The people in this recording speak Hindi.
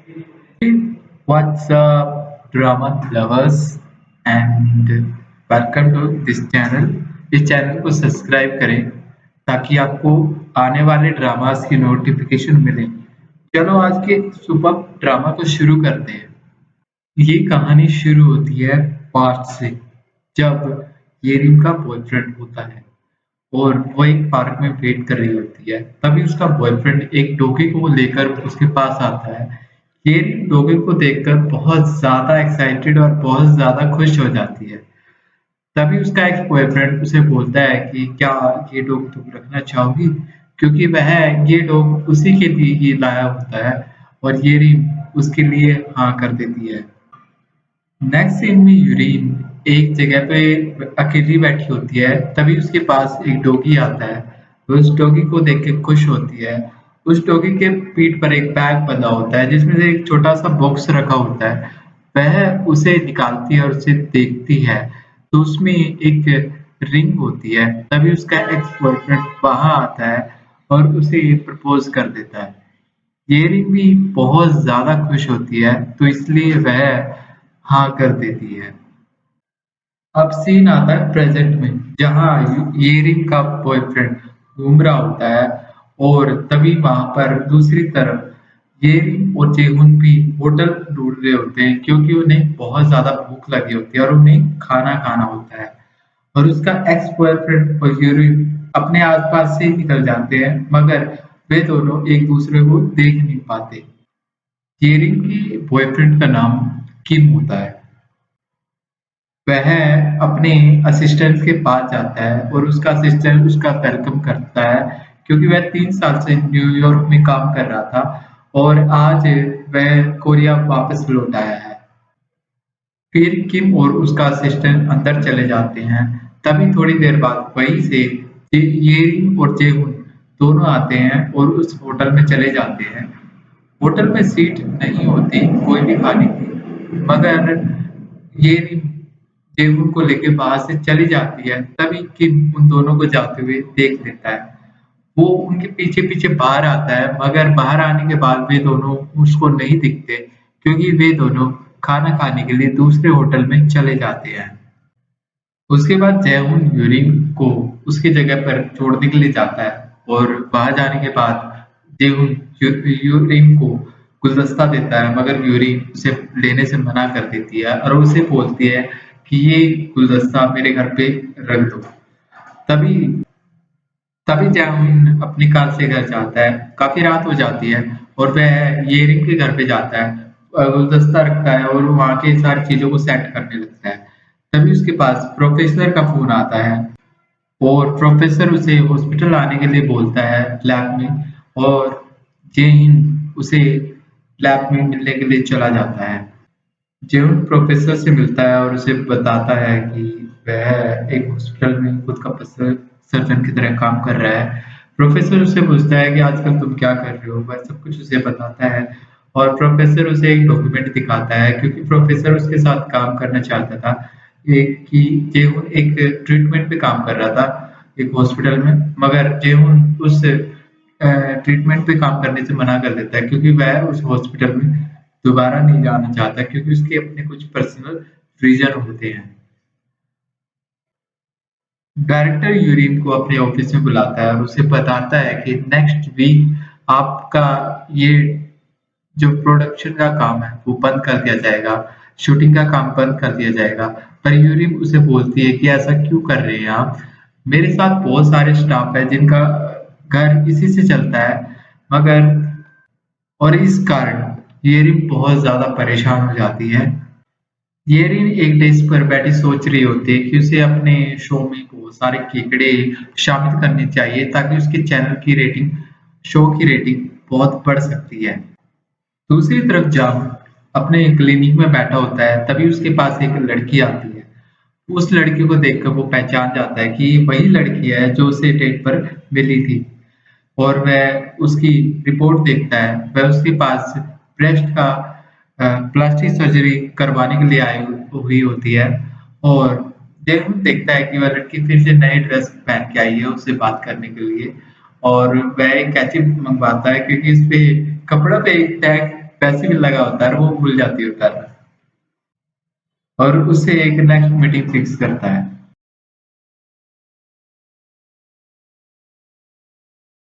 What's up, drama lovers, and welcome to this channel. इस चैनल को सब्सक्राइब करें ताकि आपको आने वाले ड्रामास की नोटिफिकेशन मिले। चलो आज के सुपर ड्रामा को शुरू करते हैं। ये कहानी शुरू होती है पार्ट से, जब येरिम का बॉयफ्रेंड होता है और वो एक पार्क में वेट कर रही होती है। तभी उसका बॉयफ्रेंड एक डॉगी को लेकर उसके पास आता है। ये डॉगी को देखकर बहुत ज़्यादा एक्साइटेड और बहुत ज़्यादा खुश हो जाती है। तभी उसका एक्स बॉयफ्रेंड उसे बोलता है कि क्या ये डॉग तुम रखना चाहोगी? क्योंकि वह ये डॉग उसी के लिए ही लाया होता है और ये रिंग उसके लिए हाँ कर देती है। नेक्स्ट सीन में यूरीन एक जगह पे अकेली बैठी होती है। तभी उसके पास एक डॉगी आता है। वो उस डॉगी को देख के खुश होती है। उस डॉगी के पीठ पर एक बैग बंधा होता है जिसमें से एक छोटा सा बॉक्स रखा होता है। वह उसे निकालती है और उसे देखती है तो उसमें एक रिंग होती है। तभी उसका एक्स बॉयफ्रेंड वहां आता है और उसे प्रपोज कर देता है। ये रिंग भी बहुत ज्यादा खुश होती है तो इसलिए वह हाँ कर देती है। अब सीन आता है प्रेजेंट में, जहाँ येरिन का बॉयफ्रेंड घूम रहा होता है और तभी वहां पर दूसरी तरफ येरिन और जेहुन भी होटल ढूंढ रहे होते हैं क्योंकि उन्हें बहुत ज्यादा भूख लगी होती है और उन्हें खाना खाना होता है। और उसका एक्स बॉयफ्रेंड और येरिन अपने आसपास से निकल जाते हैं, मगर वे दोनों एक दूसरे को देख नहीं पाते। येरिन के बॉयफ्रेंड का नाम किम होता है। वह अपने असिस्टेंट के पास जाता है और उसका असिस्टेंट उसका वेलकम करता है क्योंकि वह 3 साल से न्यूयॉर्क में काम कर रहा था और आज वह कोरिया वापस लौट आया है। फिर किम और उसका असिस्टेंट अंदर चले जाते हैं। तभी थोड़ी देर बाद वहीं से येरिन और जेहुन दोनों आते हैं और उस होटल में चले जाते हैं। होटल में सीट नहीं होती कोई भी खाने की, मगर येरिन जेहुन को लेके वहां से चली जाती है। तभी किम उन दोनों को जाते हुए देख लेता है। वो उनके पीछे पीछे बाहर आता है, मगर बाहर आने के बाद वे दोनों उसको नहीं दिखते क्योंकि वे दोनों खाना खाने के लिए दूसरे होटल में चले जाते हैं। उसके बाद जयहुन यूरिन को उसकी जगह पर छोड़ने के लिए जाता है और वहां जाने के बाद जयहुन यूरिन को गुलदस्ता देता है, मगर यूरिन उसे लेने से मना कर देती है और उसे बोलती है कि ये गुलदस्ता मेरे घर पे रख दो। तभी तभी जैहुन अपनी कार से घर जाता है। काफी रात हो जाती है और वह येरिन के घर पे जाता है, गुलदस्ता रखता है और वहाँ की सारी चीजों को सेट करने लगता है। तभी उसके पास प्रोफेसर का फोन आता है और प्रोफेसर उसे हॉस्पिटल आने के लिए बोलता है लैब में, और जेहिन उसे लैब में मिलने के लिए चला जाता है। जेहुन प्रोफेसर से मिलता है और उसे बताता है कि वह एक हॉस्पिटल में खुद का सर्जन की तरह काम कर रहा है। प्रोफेसर उससे पूछता है कि आजकल तुम क्या कर रहे हो? वह सब कुछ उसे बताता है और प्रोफेसर उसे एक डॉक्यूमेंट दिखाता है क्योंकि प्रोफेसर उसके साथ काम करना चाहता था। एक कि जेहुन एक ट्रीटमेंट पे काम कर रहा था एक हॉस्पिटल में, मगर जेहुन उस ट्रीटमेंट पे काम करने से मना कर देता है क्योंकि वह उस हॉस्पिटल में दोबारा नहीं जाना चाहता क्योंकि उसके अपने कुछ पर्सनल रीजन होते हैं। डायरेक्टर यूरिन को अपने ऑफिस में बुलाता है और उसे बताता है कि नेक्स्ट वीक आपका ये जो प्रोडक्शन का काम है वो बंद कर दिया जाएगा, शूटिंग का काम बंद कर दिया जाएगा। पर यूरिन उसे बोलती है कि ऐसा क्यों कर रहे हैं आप? मेरे साथ बहुत सारे स्टाफ है जिनका घर इसी से चलता है, मगर और इस कारण येरिन बहुत ज्यादा परेशान हो जाती है। येरिन एक डेस्क पर बैठी सोच रही होती है कि उसे अपने शो में बहुत सारे केकड़े शामिल करने चाहिए ताकि उसके चैनल की रेटिंग, शो की रेटिंग बहुत बढ़ सकती है। दूसरी तरफ जाम अपने क्लिनिक में बैठा होता है। तभी उसके पास एक लड़की आती है। उस लड़की को देखकर वो पहचान जाता है कि ये वही लड़की है जो उसे डेट पर मिली थी और वह उसकी रिपोर्ट देखता है। वह उसके पास ब्रेस्ट का प्लास्टिक सर्जरी करवाने के लिए आई हुई होती है और जेहुन देखता है कि वह लड़की फिर से नई ड्रेस पहन के आई है उससे बात करने के लिए, और वह एक कैंची मंगवाता है क्योंकि इस पे कपड़ों पे एक टैग पैसे भी लगा होता है और वो भूल जाती है उतारना और उससे एक नेक्स्ट मीटिंग फिक्स करता है।